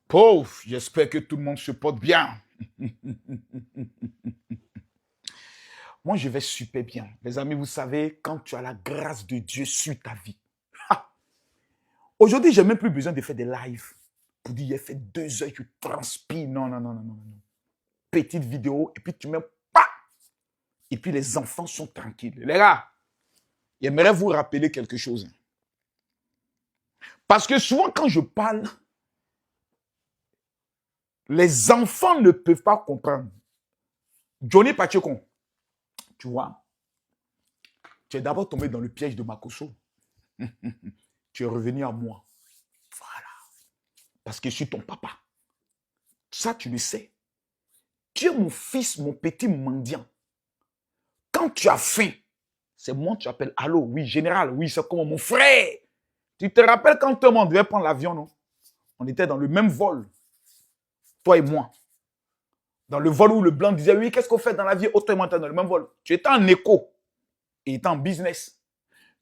Pauvre, j'espère que tout le monde se porte bien. Moi, je vais super bien. Les amis, vous savez, quand tu as la grâce de Dieu sur ta vie. Ha! Aujourd'hui, je n'ai même plus besoin de faire des lives pour dire, il a fait 2 heures, je transpire. Non, non, non, non, non, non. Petite vidéo, et puis tu mets pas. Et puis les enfants sont tranquilles. Les gars, j'aimerais vous rappeler quelque chose. Parce que souvent, quand je parle, les enfants ne peuvent pas comprendre. Johnny Pacheco, tu vois, tu es d'abord tombé dans le piège de Makoso. Tu es revenu à moi. Voilà. Parce que je suis ton papa. Ça, tu le sais. Tu es mon fils, mon petit mendiant. Quand tu as faim, c'est moi que tu appelles. Allô, oui, général, oui, c'est comme mon frère. Tu te rappelles quand tout le monde devait prendre l'avion, non? On était dans le même vol. Toi et moi. Dans le vol où le blanc disait, oui, qu'est-ce qu'on fait dans la vie? Toi et moi, on était dans le même vol. Tu étais en écho. Et il était en business.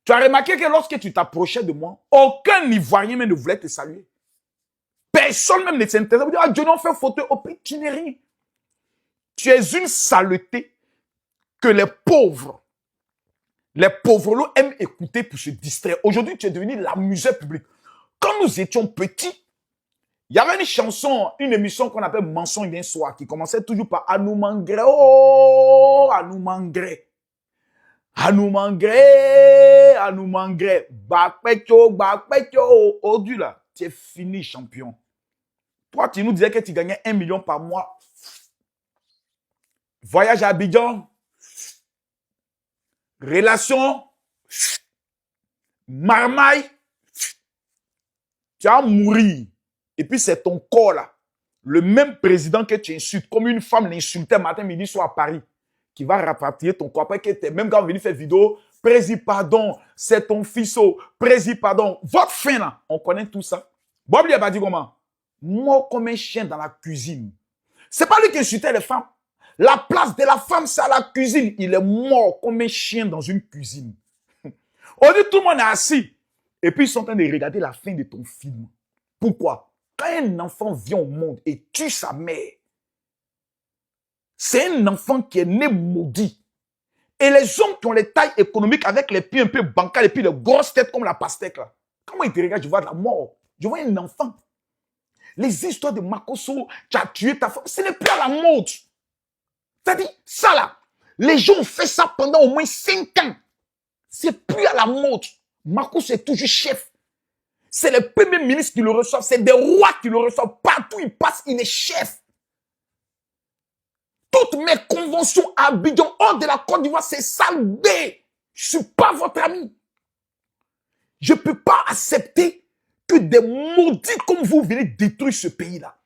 Tu as remarqué que lorsque tu t'approchais de moi, aucun Ivoirien même ne voulait te saluer. Personne même ne s'intéressait. Ah, Johnny, on fait photo. Oh, tu n'es rien. Tu es une saleté que les pauvres aiment écouter pour se distraire. Aujourd'hui, tu es devenu l'amuseur public. Quand nous étions petits, il y avait une chanson, une émission qu'on appelle Mensonge d'un soir, qui commençait toujours par Anoumangre, oh, Anoumangre. Anoumangre, Anoumangre, Bakpecho, aujourd'hui là, tu es fini champion. Toi, tu nous disais que tu gagnais 1 million par mois. Voyage à Abidjan, relation, marmaille, tu vas mourir. Et puis c'est ton corps là, le même président que tu insultes, comme une femme l'insultait matin, midi, soir à Paris, qui va rapatrier ton corps. Après que tu es même quand venu faire vidéo, président, pardon, c'est ton fils, président, pardon. Votre fin là, on connaît tout ça. Bob lui a pas dit comment? Mort comme un chien dans la cuisine. C'est pas lui qui insultait les femmes. La place de la femme, c'est à la cuisine. Il est mort comme un chien dans une cuisine. On dit tout le monde est assis. Et puis ils sont en train de regarder la fin de ton film. Pourquoi? Quand un enfant vient au monde et tue sa mère, c'est un enfant qui est né maudit. Et les hommes qui ont les tailles économiques avec les pieds un peu bancales et puis les grosses têtes comme la pastèque là, comment ils te regardent? Je vois de la mort. Je vois un enfant. Les histoires de Makoso, tu as tué ta femme, ce n'est plus à la mode. C'est-à-dire, ça là, les gens ont fait ça pendant au moins 5 ans. C'est plus à la mode. Makoso est toujours chef. C'est les premiers ministres qui le reçoivent, c'est des rois qui le reçoivent. Partout il passe, il est chef. Toutes mes conventions à Abidjan, hors de la Côte d'Ivoire, c'est sale B. Je ne suis pas votre ami. Je ne peux pas accepter que des maudits comme vous venez détruire ce pays-là.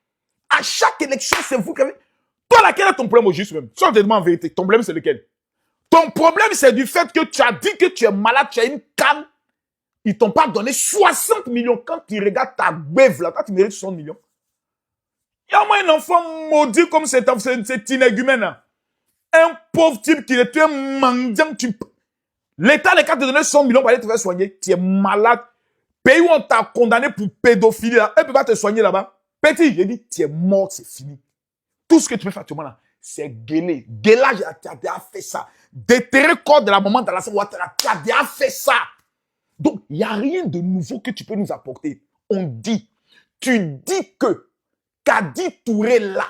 À chaque élection, c'est vous qui avez... Toi, là, quel est ton problème au juste même? Sois en vérité, ton problème, c'est lequel? Ton problème, c'est du fait que tu as dit que tu es malade, tu as une canne. Ils ne t'ont pas donné 60 millions. Quand tu regardes ta bève, là, quand tu mérites 60 millions, il y a moi un enfant maudit comme cet inégumène. Un pauvre type qui est un mendiant. L'État n'est qu'à te donner 100 millions pour aller te faire soigner. Tu es malade. Pays où on t'a condamné pour pédophilie, là, elle ne peut pas te soigner là-bas. Petit, j'ai dit, tu es mort, c'est fini. Tout ce que tu peux faire actuellement là, c'est gueuler. Gueulage, tu as déjà fait ça. Déterrer le corps de la maman dans la salle, tu as déjà fait ça. Donc, il n'y a rien de nouveau que tu peux nous apporter. On dit, tu dis que Kadi Touré là,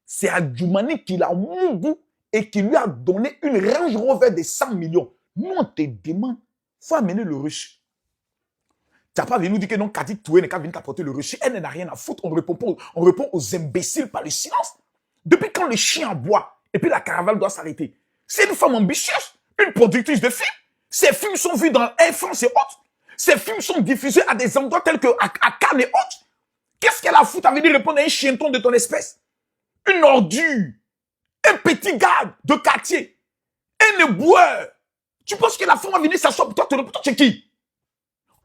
c'est Adjoumani qui l'a mougou et qui lui a donné une Range Rover de 100 millions. Nous, on te demande, il faut amener le reçu. Tu n'as pas venu nous dire que non, Kadi Touré n'est qu'à venir t'apporter le reçu. Elle n'a rien à foutre. On répond aux imbéciles par le silence. Depuis quand le chien aboie et puis la caravane doit s'arrêter? C'est une femme ambitieuse, une productrice de films. Ces films sont vus dans Air France et autres. Ces films sont diffusés à des endroits tels que à Cannes et autres. Qu'est-ce qu'elle a à foutre à venir répondre à un chienton de ton espèce? Une ordure. Un petit gars de quartier. Un éboueur. Tu penses que la femme va venir s'asseoir pour toi, te répondre, c'est qui?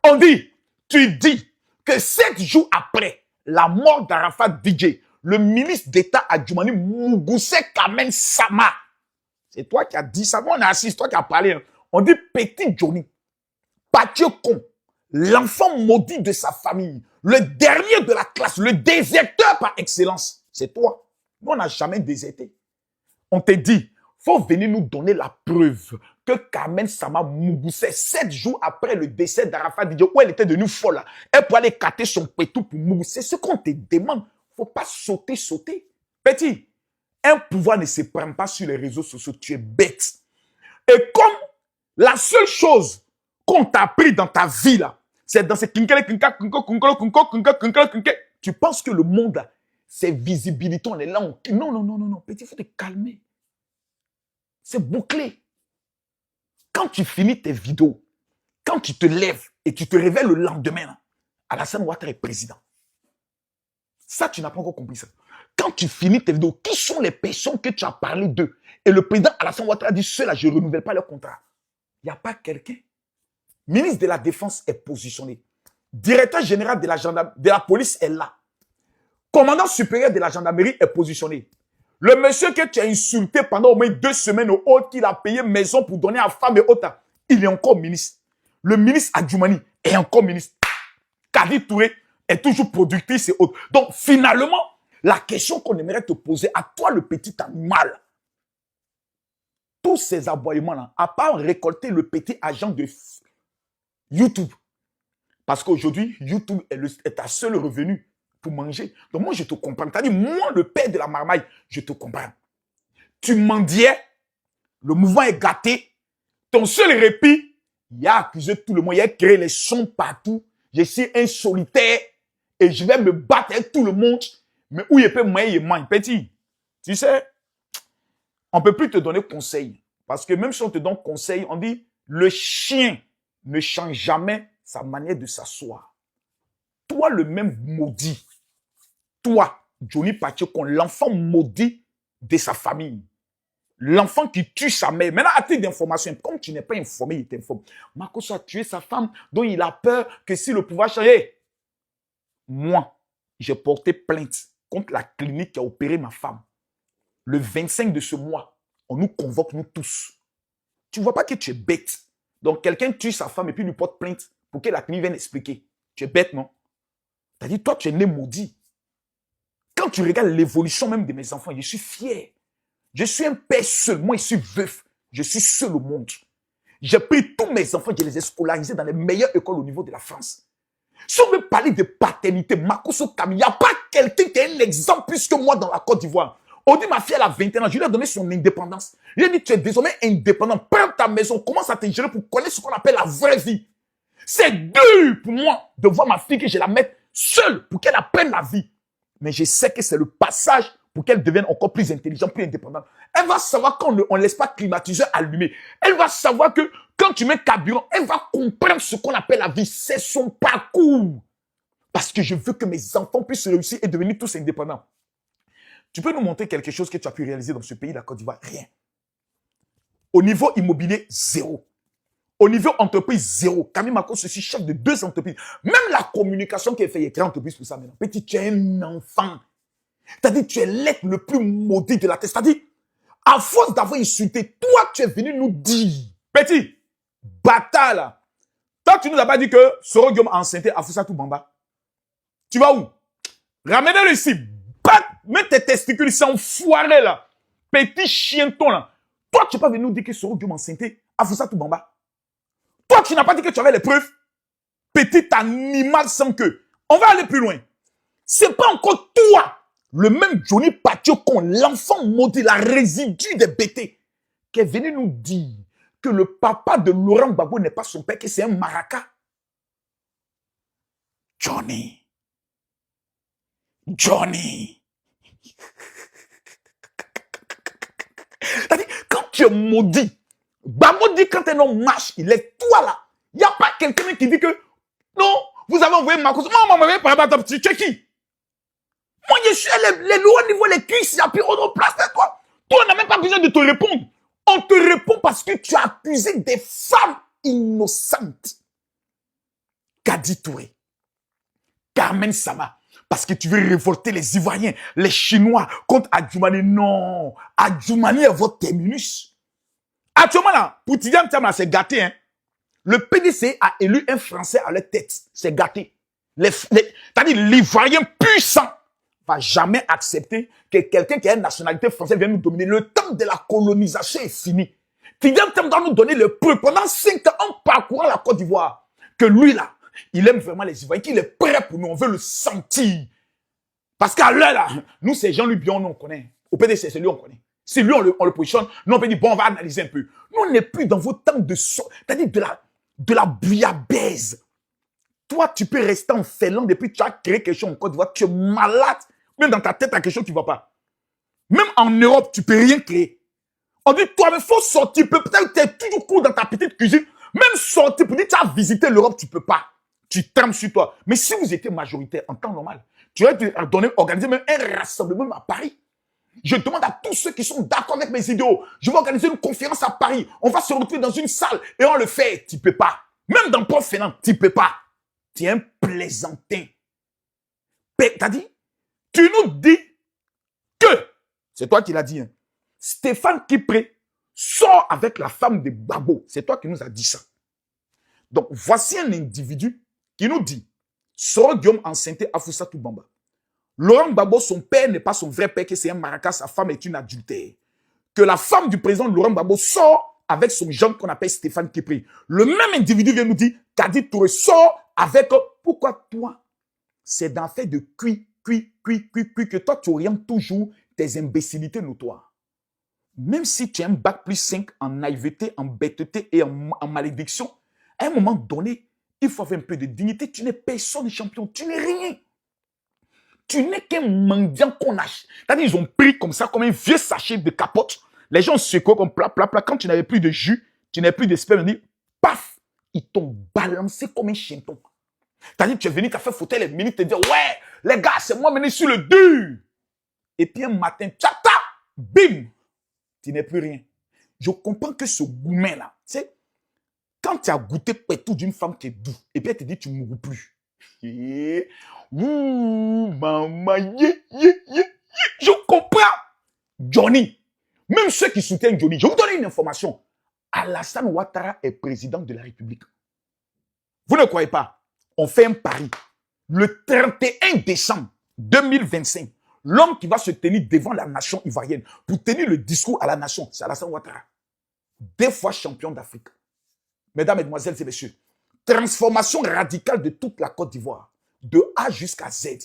On dit, tu dis que 7 jours après la mort d'Arafat DJ, le ministre d'État Adjoumani Mougousse Kamen Sama, c'est toi qui as dit ça. On est assis, c'est toi qui as parlé. On dit petit Johnny, Pathieu con, l'enfant maudit de sa famille, le dernier de la classe place, le déserteur par excellence, c'est toi. Nous, on n'a jamais déserté. On te dit, faut venir nous donner la preuve que Carmen Sama Moubousset, 7 jours après le décès d'Arafat Didier, où elle était devenue folle, là, elle pouvait aller cater son pétou pour Moubousset. Ce qu'on te demande, faut pas sauter. Petit, un pouvoir ne se prend pas sur les réseaux sociaux, tu es bête. Et comme la seule chose qu'on t'a appris dans ta vie, là, c'est dans ces tu penses que le monde, là, c'est visibilité, on est là, non, petit, il faut te calmer. C'est bouclé. Quand tu finis tes vidéos, quand tu te lèves et tu te réveilles le lendemain, là, Alassane Ouattara est président. Ça, tu n'as pas encore compris ça. Quand tu finis tes vidéos, qui sont les personnes que tu as parlé d'eux? Et le président Alassane Ouattara dit, ceux-là, je ne renouvelle pas leur contrat. Il n'y a pas quelqu'un. Ministre de la Défense est positionné. Directeur général de la police est là. Commandant supérieur de la gendarmerie est positionné. Le monsieur que tu as insulté pendant au moins 2 semaines au haut, qu'il a payé maison pour donner à femme et autres, il est encore ministre. Le ministre Adjoumani est encore ministre. Kadi Touré est toujours productrice et autres. Donc, finalement, la question qu'on aimerait te poser à toi, le petit animal, tous ces aboiements-là, à part récolter le petit agent de YouTube, parce qu'aujourd'hui, YouTube est ta seule revenu pour manger. Donc moi, je te comprends. C'est-à-dire, moi, le père de la marmaille, je te comprends. Tu mendiais, le mouvement est gâté, ton seul répit, il a accusé tout le monde, il a créé les sons partout. Je suis un solitaire et je vais me battre avec tout le monde. Mais où il peut manger, petit. Tu sais, on ne peut plus te donner conseil. Parce que même si on te donne conseil, on dit, le chien ne change jamais sa manière de s'asseoir. Toi, le même maudit, toi, Johnny Pacheco, l'enfant maudit de sa famille, l'enfant qui tue sa mère. Maintenant, à titre d'information, comme tu n'es pas informé, il t'informe. Marcos a tué sa femme, dont il a peur que si le pouvoir change. Moi, j'ai porté plainte contre la clinique qui a opéré ma femme. Le 25 de ce mois, on nous convoque, nous tous. Tu ne vois pas que tu es bête. Donc, quelqu'un tue sa femme et puis lui porte plainte pour que la clinique vienne expliquer. Tu es bête, non? C'est-à-dire, toi, tu es né maudit. Quand tu regardes l'évolution même de mes enfants, je suis fier. Je suis un père seul. Moi, je suis veuf. Je suis seul au monde. J'ai pris tous mes enfants, je les ai scolarisés dans les meilleures écoles au niveau de la France. Si on veut parler de paternité, Makoso Kami, il n'y a pas quelqu'un qui est un exemple plus que moi dans la Côte d'Ivoire. On dit, ma fille, elle a 21 ans, je lui ai donné son indépendance. Je lui ai dit, tu es désormais indépendant, prends ta maison, commence à te gérer pour connaître ce qu'on appelle la vraie vie. C'est dur pour moi de voir ma fille que je la mette seule pour qu'elle apprenne la vie. Mais je sais que c'est le passage pour qu'elle devienne encore plus intelligente, plus indépendante. Elle va savoir quand on ne laisse pas climatiseur allumé. Elle va savoir que quand tu mets carburant, elle va comprendre ce qu'on appelle la vie. C'est son parcours. Parce que je veux que mes enfants puissent réussir et devenir tous indépendants. Tu peux nous montrer quelque chose que tu as pu réaliser dans ce pays, la Côte d'Ivoire? Rien. Au niveau immobilier, zéro. Au niveau entreprise, zéro. Camille Marcos, je suis chef de 2 entreprises. Même la communication qui est faite, il y a 30 entreprises pour ça maintenant. Petit, tu es un enfant. C'est-à-dire, tu es l'être le plus maudit de la terre. C'est-à-dire, à force d'avoir insulté, toi, tu es venu nous dire, petit, bâtard là. Toi, tu nous as pas dit que Soro Guillaume a enceinté Afousatou Bamba. Tu vas où? Ramenez-le ici. Mets tes testicules ici, enfoiré là. Petit chienton là. Toi, tu n'es pas venu nous dire que Soro Guillaume a enceinté Afousatou Bamba. Toi, tu n'as pas dit que tu avais les preuves. Petit animal sans queue. On va aller plus loin. C'est pas encore toi, le même Johnny Pacheco, l'enfant maudit, la résidue des bêtés, qui est venu nous dire que le papa de Laurent Gbagbo n'est pas son père, que c'est un maraca. Johnny. C'est-à-dire, quand tu es maudit, Gbagbo dit quand un homme marche, il est toi là. Il n'y a pas quelqu'un qui dit que non, vous avez envoyé Marcos. Moi, m'avez pas battu. Tu es qui? Moi, je suis les lois au niveau des crises, il n'y a plus autre place de toi. Toi, on n'a même pas besoin de te répondre. On te répond parce que tu as accusé des femmes innocentes. Kadi Touré, Carmen Sama, parce que tu veux révolter les Ivoiriens, les Chinois contre Adjoumani. Non, Adjoumani est votre terminus. Actuellement là, pour Tidiane Tiamla, c'est gâté. Hein? Le PDC a élu un Français à leur tête. C'est gâté. C'est-à-dire l'Ivoirien puissant va jamais accepter que quelqu'un qui a une nationalité française vienne nous dominer. Le temps de la colonisation est fini. Fidel doit nous donner le preuve pendant 5 ans en parcourant la Côte d'Ivoire que lui là, il aime vraiment les Ivoiriens, qu'il est prêt pour nous, on veut le sentir. Parce qu'à l'heure là, nous c'est Jean-Louis Bion, on connaît. Au PDC, c'est lui on connaît. C'est lui on le positionne, nous on peut dire bon on va analyser un peu. Nous on n'est plus dans vos temps de c'est-à-dire de la bouillabaisse. Toi, tu peux rester en Finlande et puis tu as créé quelque chose en Côte d'Ivoire, tu es malade. Même dans ta tête, tu as quelque chose qui ne va pas. Même en Europe, tu ne peux rien créer. On dit, toi, il faut sortir. Peut-être que tu es toujours court dans ta petite cuisine. Même sortir pour dire que tu as visité l'Europe, tu ne peux pas. Tu trembles sur toi. Mais si vous étiez majoritaire en temps normal, tu aurais organiser même un rassemblement à Paris. Je demande à tous ceux qui sont d'accord avec mes idéaux. Je vais organiser une conférence à Paris. On va se retrouver dans une salle et on le fait. Tu ne peux pas. Même dans Port Finlande, tu ne peux pas. Tu es un plaisantin. T'as dit? Tu nous dis que, c'est toi qui l'as dit, hein, Stéphane Kipré sort avec la femme de Gbagbo. C'est toi qui nous as dit ça. Donc, voici un individu qui nous dit, Soro Guillaume enceinte Afousatou Bamba. Laurent Gbagbo, son père n'est pas son vrai père, que c'est un maraca, sa femme est une adultère. Que la femme du président Laurent Gbagbo sort avec son jeune qu'on appelle Stéphane Kipré. Le même individu vient nous dire, Kadi Touré sort avec, pourquoi toi, c'est dans fait de cuit que toi, tu orientes toujours tes imbécilités notoires. Même si tu as un bac plus 5 en naïveté, en bêteté et en malédiction, à un moment donné, il faut avoir un peu de dignité. Tu n'es personne champion, tu n'es rien. Tu n'es qu'un mendiant qu'on a. C'est-à-dire, ils ont pris comme ça, comme un vieux sachet de capote. Les gens secouent comme plat. Quand tu n'avais plus de jus, tu n'avais plus d'espèce, paf, ils t'ont balancé comme un chinton. C'est-à-dire, tu es venu, tu as fait fauteuil les minutes, te dire, ouais, les gars, c'est moi mené sur le dur. Et puis un matin, tchata, bim, tu n'es plus rien. Je comprends que ce gourmet-là, tu sais, quand tu as goûté tout d'une femme qui est doux, et puis elle te dit, tu ne mourras plus. Maman, je comprends. Johnny, même ceux qui soutiennent Johnny, je vous donne une information. Alassane Ouattara est président de la République. Vous ne croyez pas? On fait un pari. Le 31 décembre 2025, l'homme qui va se tenir devant la nation ivoirienne pour tenir le discours à la nation, c'est Alassane Ouattara. 2 fois champion d'Afrique. Mesdames, Mesdemoiselles et Messieurs, transformation radicale de toute la Côte d'Ivoire, de A jusqu'à Z.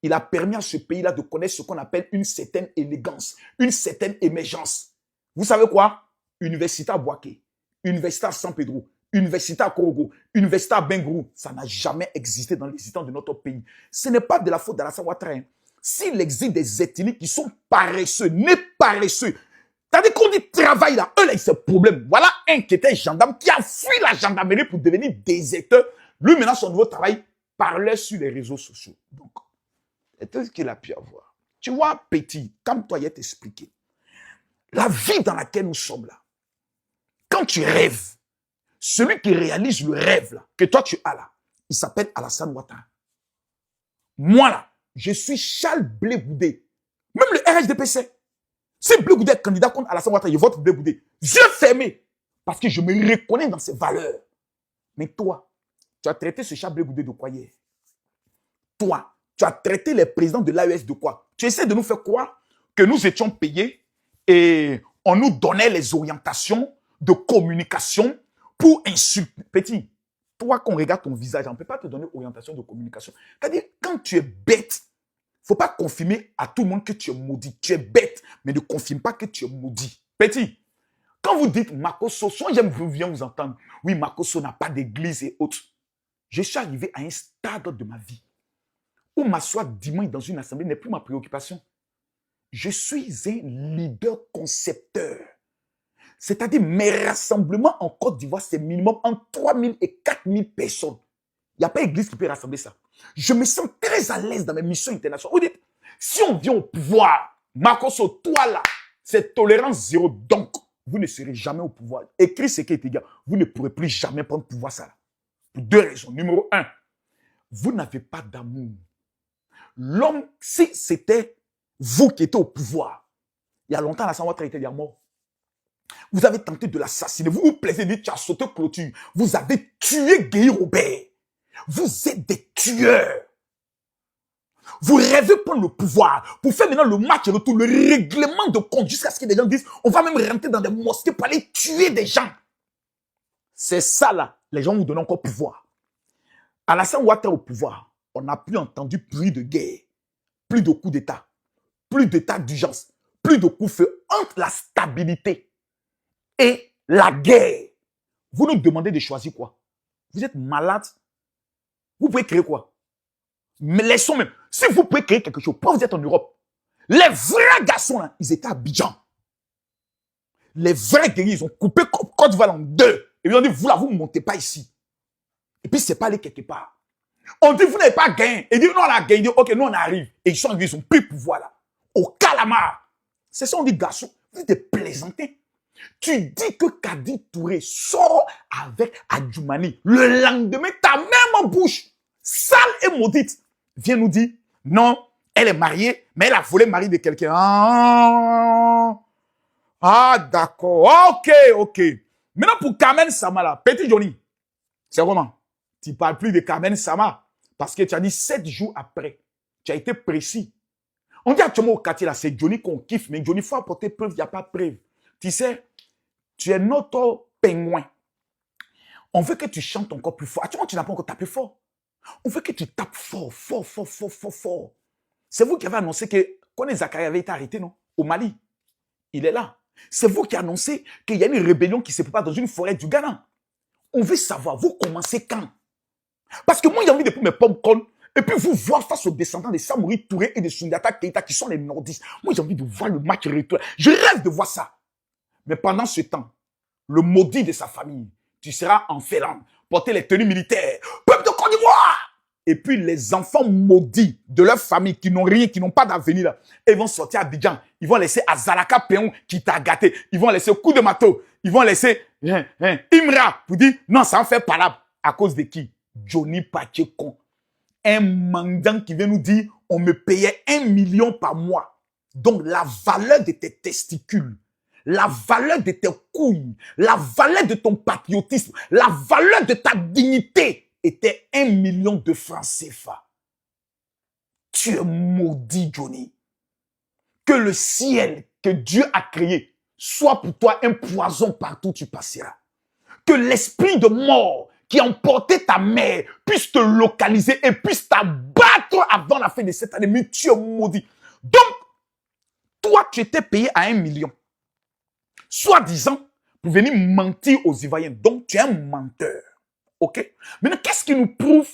Il a permis à ce pays-là de connaître ce qu'on appelle une certaine élégance, une certaine émergence. Vous savez quoi? Université à Bouaké, Université à San Pedro, Université à Korogo, Université à Bengrou, ça n'a jamais existé dans l'existence de notre pays. Ce n'est pas de la faute d'Alassane Ouattara. S'il existe des ethnies qui sont paresseux, nés paresseux, c'est-à-dire qu'on dit travail là, eux là, ils se problème. Voilà un qui était gendarme qui a fui la gendarmerie pour devenir déserteur. Lui, maintenant, son nouveau travail, parlait sur les réseaux sociaux. Donc, c'est tout ce qu'il a pu avoir. Tu vois, petit, comme toi, il t'expliqué. La vie dans laquelle nous sommes là, quand tu rêves, celui qui réalise le rêve là, que toi tu as là, il s'appelle Alassane Ouattara. Moi là, je suis Charles Blé Goudé. Même le RHDPC. Si Blé Goudé est candidat contre Alassane Ouattara, je vote Blé Goudé. Yeux fermés. Parce que je me reconnais dans ses valeurs. Mais toi, tu as traité ce Charles Blé Goudé de quoi hier? Toi, tu as traité les présidents de l'AES de quoi? Tu essaies de nous faire croire que nous étions payés et on nous donnait les orientations de communication pour insulter. Petit, toi, qu'on regarde ton visage, on ne peut pas te donner orientation de communication. C'est-à-dire, quand tu es bête, il ne faut pas confirmer à tout le monde que tu es maudit. Tu es bête, mais ne confirme pas que tu es maudit. Petit, quand vous dites Makosso, soit j'aime bien vous entendre. Oui, Makosso n'a pas d'église et autres. Je suis arrivé à un stade de ma vie où m'asseoir dimanche dans une assemblée n'est plus ma préoccupation. Je suis un leader concepteur. C'est-à-dire, mes rassemblements en Côte d'Ivoire, c'est minimum entre 3 000 et 4 000 personnes. Il n'y a pas d'église qui peut rassembler ça. Je me sens très à l'aise dans mes missions internationales. Vous dites, si on vient au pouvoir, Makosso, toi là, c'est tolérance zéro. Donc, vous ne serez jamais au pouvoir. Écris ce qui est égal. Vous ne pourrez plus jamais prendre pouvoir ça là. Pour 2 raisons. Numéro 1, vous n'avez pas d'amour. L'homme, si c'était vous qui étiez au pouvoir, il y a longtemps, Alassane Ouattara était déjà mort. Vous avez tenté de l'assassiner. Vous vous plaisez de dire tu as sauté clôture. Vous avez tué Guy Robert. Vous êtes des tueurs. Vous rêvez prendre le pouvoir pour faire maintenant le match retour, le règlement de compte, jusqu'à ce que des gens disent, on va même rentrer dans des mosquées pour aller tuer des gens. C'est ça là, les gens vous donnent encore pouvoir. Alassane Ouattara au pouvoir, on n'a plus entendu plus de guerre, plus de coups d'État, plus d'état d'urgence, plus de coups de feu entre la stabilité et la guerre. Vous nous demandez de choisir quoi? Vous êtes malade? Vous pouvez créer quoi? Mais laissons même. Si vous pouvez créer quelque chose, pourquoi vous êtes en Europe? Les vrais garçons, là, ils étaient à Abidjan. Les vrais guerriers, ils ont coupé Côte d'Ivoire en deux. Et ils ont dit, vous là, vous ne montez pas ici. Et puis, c'est pas aller quelque part. On dit, vous n'avez pas gagné. Et dit, non, on a gagné. Ok, nous, on arrive. Et ils sont arrivés, ils ont pris le pouvoir là. Au calamar. C'est ça, on dit, garçon, vous êtes plaisantés. Tu dis que Kadi Touré sort avec Adjoumani. Le lendemain, ta même bouche, sale et maudite, vient nous dire, non, elle est mariée, mais elle a volé le mari de quelqu'un. D'accord. Ok. Maintenant, pour Carmen Sama, là, petit Johnny, c'est comment? Tu ne parles plus de Carmen Sama parce que tu as dit 7 jours après. Tu as été précis. On dit actuellement au quartier, là, c'est Johnny qu'on kiffe, mais Johnny, il faut apporter preuve, il n'y a pas de preuve. Tu sais, tu es notre pingouin. On veut que tu chantes encore plus fort. Actuellement, tu n'as pas encore tapé fort. On veut que tu tapes fort. C'est vous qui avez annoncé que Koné Zakaria avait été arrêté, non? Au Mali. Il est là. C'est vous qui annoncez qu'il y a une rébellion qui se prépare dans une forêt du Ghana. On veut savoir, vous commencez quand? Parce que moi, j'ai envie de prendre mes popcorn et puis vous voir face aux descendants de Samori Touré et de Sundiata Keita qui sont les nordistes. Moi, j'ai envie de voir le match retour. Je rêve de voir ça. Mais pendant ce temps, le maudit de sa famille, tu seras en Finlande, porter les tenues militaires, peuple de Côte d'Ivoire. Et puis les enfants maudits de leur famille qui n'ont rien, qui n'ont pas d'avenir là, ils vont sortir à Abidjan. Ils vont laisser Azalaka Péon qui t'a gâté. Ils vont laisser Coup de Mato. Ils vont laisser Imra pour dire non, ça en fait pas là. À cause de qui? Johnny Pacheco. Un mendiant qui vient nous dire on me payait 1 million par mois. Donc la valeur de tes testicules, la valeur de tes couilles, la valeur de ton patriotisme, la valeur de ta dignité était 1 million de francs CFA. Tu es maudit, Johnny. Que le ciel que Dieu a créé soit pour toi un poison partout où tu passeras. Que l'esprit de mort qui a emporté ta mère puisse te localiser et puisse t'abattre avant la fin de cette année. Mais tu es maudit. Donc, toi, tu étais payé à 1 million. Soi-disant, pour venir mentir aux Ivoiriens. Donc, tu es un menteur. OK? Maintenant, qu'est-ce qui nous prouve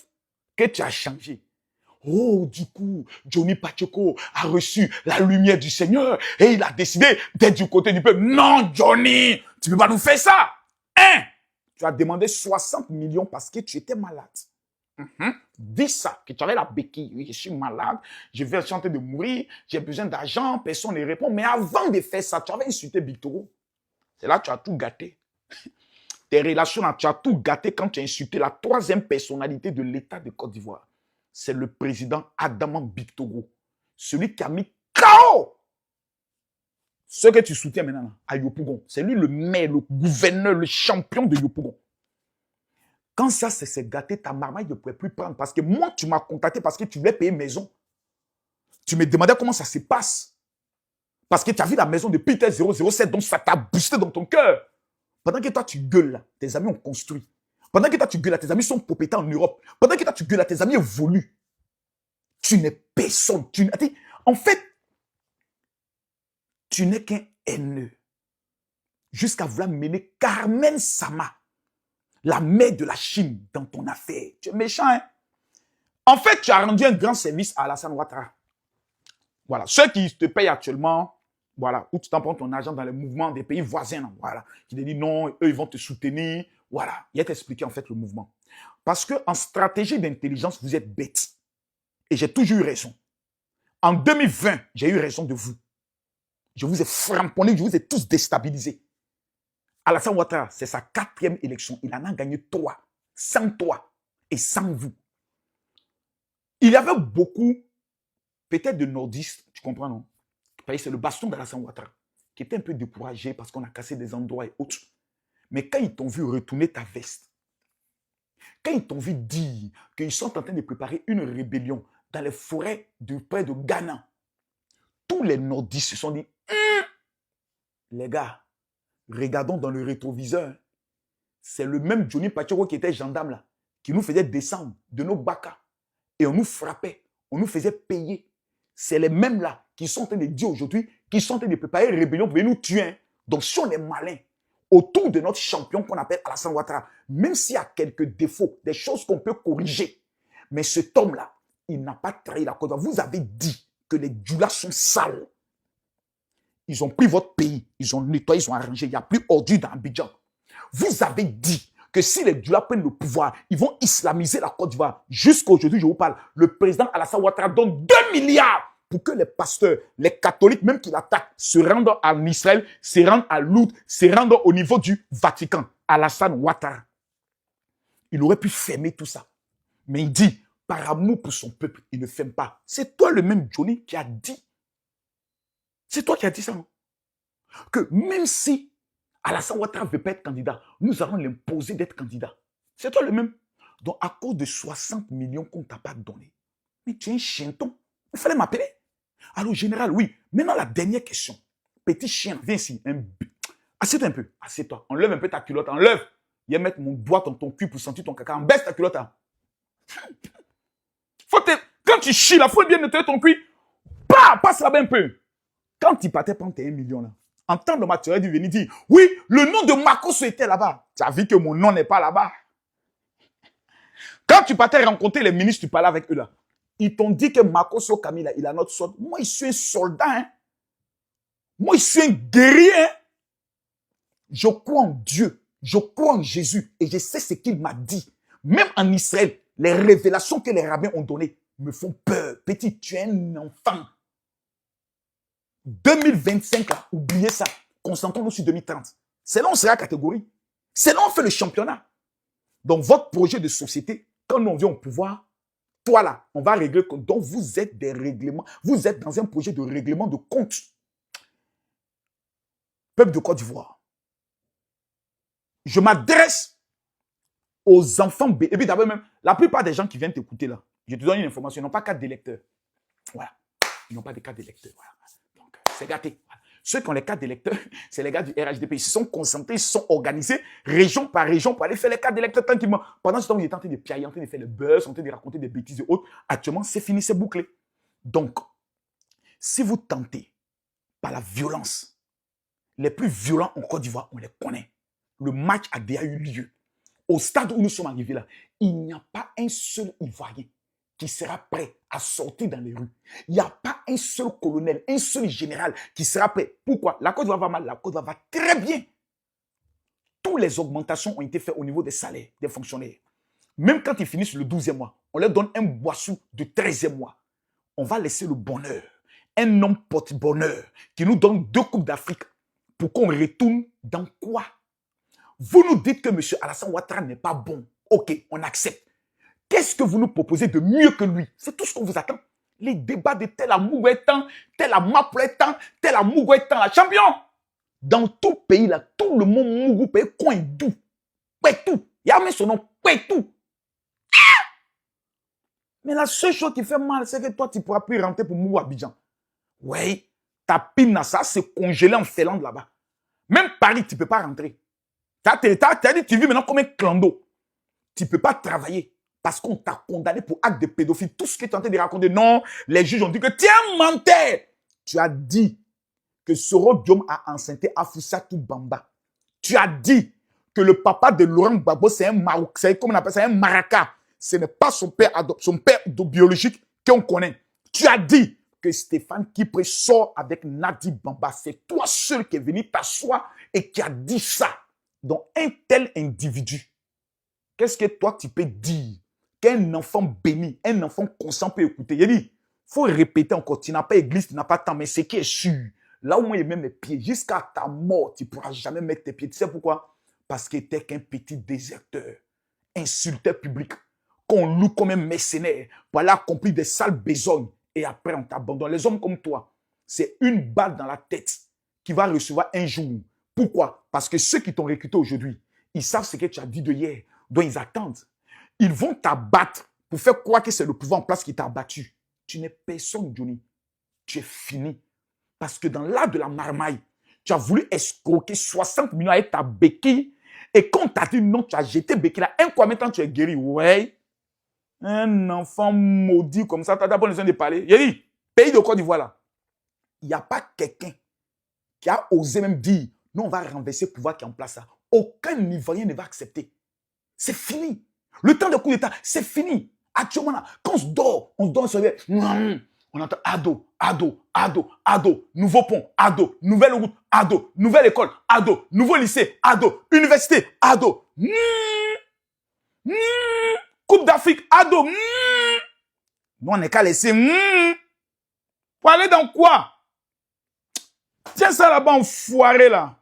que tu as changé? Oh, du coup, Johnny Pacheco a reçu la lumière du Seigneur et il a décidé d'être du côté du peuple. Non, Johnny, tu ne peux pas nous faire ça. Hein? Tu as demandé 60 millions parce que tu étais malade. Dis ça, que tu avais la béquille. Oui, je suis malade, je vais chanter de mourir, j'ai besoin d'argent, personne ne répond. Mais avant de faire ça, tu avais insulté Victoro. C'est là que tu as tout gâté. Tes relations, là, tu as tout gâté quand tu as insulté la 3e personnalité de l'État de Côte d'Ivoire. C'est le président Adama Bictogo. Celui qui a mis KO ce que tu soutiens maintenant là, à Yopougon. C'est lui le maire, le gouverneur, le champion de Yopougon. Quand ça s'est gâté, ta marmaille ne pouvait plus prendre. Parce que moi, tu m'as contacté parce que tu voulais payer maison. Tu me demandais comment ça se passe. Parce que tu as vu la maison de Peter 007, donc ça t'a boosté dans ton cœur. Pendant que toi, tu gueules là, tes amis ont construit. Pendant que toi, tu gueules là, tes amis sont propriétaires en Europe. Pendant que toi, tu gueules là, tes amis évoluent. Tu n'es personne. En fait, tu n'es qu'un haineux. Jusqu'à vouloir mener Carmen Sama, la mère de la Chine, dans ton affaire. Tu es méchant, hein? En fait, tu as rendu un grand service à Alassane Ouattara. Voilà. Ceux qui te payent actuellement, voilà, où tu t'en prends ton argent dans les mouvements des pays voisins, là, voilà, qui te disent non, eux, ils vont te soutenir. Voilà. Il a t'expliqué, en fait, le mouvement. Parce qu'en stratégie d'intelligence, vous êtes bêtes. Et j'ai toujours eu raison. En 2020, j'ai eu raison de vous. Je vous ai framponné, je vous ai tous déstabilisés. Alassane Ouattara, c'est sa 4e élection. Il en a gagné 3. Sans toi et sans vous. Il y avait beaucoup, peut-être de nordistes, tu comprends, non? C'est le baston d'Alassane Ouattara, qui était un peu découragé parce qu'on a cassé des endroits et autres. Mais quand ils t'ont vu retourner ta veste, Quand ils t'ont vu dire qu'ils sont en train de préparer une rébellion dans les forêts de près de Ghana, tous les nordistes se sont dit, les gars, regardons dans le rétroviseur. C'est le même Johnny Pachoko qui était gendarme là, qui nous faisait descendre de nos bacas. Et on nous frappait, on nous faisait payer. C'est les mêmes là qui sont en train de dire aujourd'hui, qui sont en train de préparer une rébellion pour venir nous tuer. Hein. Donc si on est malin, autour de notre champion qu'on appelle Alassane Ouattara, même s'il y a quelques défauts, des choses qu'on peut corriger, mais cet homme-là, il n'a pas trahi la Côte d'Ivoire. Vous avez dit que les Djoulas sont sales. Ils ont pris votre pays, ils ont nettoyé, ils ont arrangé. Il n'y a plus ordure dans Abidjan. Vous avez dit que si les Djoulas prennent le pouvoir, ils vont islamiser la Côte d'Ivoire. Jusqu'à aujourd'hui, je vous parle, le président Alassane Ouattara donne 2 milliards pour que les pasteurs, les catholiques, même qui l'attaquent, se rendent en Israël, se rendent à Lourdes, se rendent au niveau du Vatican. Alassane Ouattara. Il aurait pu fermer tout ça. Mais il dit, par amour pour son peuple, il ne ferme pas. C'est toi le même Johnny qui a dit. C'est toi qui as dit ça, non? Que même si Alassane Ouattara ne veut pas être candidat, nous allons l'imposer d'être candidat. C'est toi le même. Donc, à cause de 60 millions qu'on ne t'a pas donné, mais tu es un chienton. Il fallait m'appeler. Alors, général, oui. Maintenant, la dernière question. Petit chien, viens ici. Assieds-toi un peu. Assieds-toi. Enlève un peu ta culotte. Enlève. Il va mettre mon doigt dans ton cul pour sentir ton caca. Baisse ta culotte. Hein. Quand tu chies, il faut bien nettoyer ton cul. Passe là-bas un peu. Quand tu partais prendre tes 1 million là, en temps de match, tu aurais dû venir dire, oui, le nom de Makosso était là-bas. Tu as vu que mon nom n'est pas là-bas. Quand tu partais rencontrer les ministres, tu parlais avec eux là. Ils t'ont dit que Makosso Kamila, il a notre sorte. Moi, je suis un soldat. Hein. Moi, je suis un guerrier. Hein. Je crois en Dieu. Je crois en Jésus. Et je sais ce qu'il m'a dit. Même en Israël, les révélations que les rabbins ont données me font peur. Petit, tu es un enfant. 2025, là, oubliez ça. Concentrons-nous sur 2030. C'est là où on sera catégorie. C'est là où on fait le championnat. Donc, votre projet de société, quand nous vient au pouvoir, toi là, on va régler. Donc, vous êtes des règlements. Vous êtes dans un projet de règlement de compte. Peuple de Côte d'Ivoire. Je m'adresse aux enfants. Et puis d'abord même, la plupart des gens qui viennent t'écouter là, je te donne une information, ils n'ont pas carte d'électeur. Voilà. Ils n'ont pas de carte d'électeur. Voilà. Donc, c'est gâté. Voilà. Ceux qui ont les cartes d'électeurs, c'est les gars du RHDP. Ils sont concentrés, ils sont organisés, région par région, pour aller faire les cartes d'électeurs tranquillement. Pendant ce temps, ils étaient en train de piailler, en train de faire le buzz, en train de raconter des bêtises et autres. Actuellement, c'est fini, c'est bouclé. Donc, si vous tentez par la violence, les plus violents en Côte d'Ivoire, on les connaît. Le match a déjà eu lieu. Au stade où nous sommes arrivés là, il n'y a pas un seul Ivoirien qui sera prêt à sortir dans les rues. Il n'y a pas un seul colonel, un seul général qui sera prêt. Pourquoi? La Côte d'Ivoire va mal, la Côte d'Ivoire va très bien. Toutes les augmentations ont été faites au niveau des salaires des fonctionnaires. Même quand ils finissent le 12e mois, on leur donne un boissou de 13e mois. On va laisser le bonheur. Un homme porte-bonheur qui nous donne 2 coupes d'Afrique pour qu'on retourne dans quoi? Vous nous dites que M. Alassane Ouattara n'est pas bon. Ok, on accepte. Qu'est-ce que vous nous proposez de mieux que lui? C'est tout ce qu'on vous attend. Les débats de tel amour est temps, tel amour est temps, tel amour est temps, la champion. Dans tout pays, là, tout le monde mougou paye coin doux. Paye tout. Il y a même son nom, paye tout. Mais la seule chose qui fait mal, c'est que toi, tu ne pourras plus rentrer pour Mougou Abidjan. Oui, ta pine, ça, c'est congelé en Finlande là-bas. Même Paris, tu ne peux pas rentrer. Tu as dit, tu vis maintenant comme un clando. Tu ne peux pas travailler parce qu'on t'a condamné pour acte de pédophilie. Tout ce que tu es en train de raconter, non, les juges ont dit que tu es un menteur. Tu as dit que Soro Diom a enceinté Afussatou Bamba. Tu as dit que le papa de Laurent Gbagbo, c'est un Maroc, c'est comme on appelle ça, un Maraca. Ce n'est pas son père biologique qu'on connaît. Tu as dit que Stéphane Kipré sort avec Nadi Bamba. C'est toi seul qui est venu t'asseoir et qui a dit ça. Donc, un tel individu, qu'est-ce que toi, tu peux dire qu'un enfant béni, un enfant conscient peut écouter? Il dit, il faut répéter encore, tu n'as pas église, tu n'as pas temps, mais ce qui est sûr, là où moi, je mets mes pieds, jusqu'à ta mort, tu ne pourras jamais mettre tes pieds. Tu sais pourquoi? Parce qu'il était qu'un petit déserteur, insulteur public, qu'on loue comme un mercenaire pour aller accomplir des sales besognes et après on t'abandonne. Les hommes comme toi, c'est une balle dans la tête qui va recevoir un jour. Pourquoi? Parce que ceux qui t'ont recruté aujourd'hui, ils savent ce que tu as dit de hier, donc ils attendent. Ils vont t'abattre pour faire croire que c'est le pouvoir en place qui t'a abattu. Tu n'es personne, Johnny. Tu es fini. Parce que dans l'art de la marmaille, tu as voulu escroquer 60 millions avec ta béquille. Et quand tu as dit non, tu as jeté béquille là. Un coup, maintenant, tu es guéri. Ouais. Un enfant maudit comme ça, tu as d'abord besoin de parler. Il dit, pays de Côte d'Ivoire là, il n'y a pas quelqu'un qui a osé même dire, non, on va renverser le pouvoir qui est en place là. Aucun Ivoirien ne va accepter. C'est fini. Le temps de coup d'État, c'est fini. Actuellement, là, quand on se dort, on entend ado, ado, ado, ado, nouveau pont, ado, nouvelle route, ado, nouvelle école, ado, nouveau lycée, ado, université, ado. Coupe d'Afrique, ado. Nous, on n'est qu'à laisser. Pour aller dans quoi? Tiens ça là-bas, enfoiré là.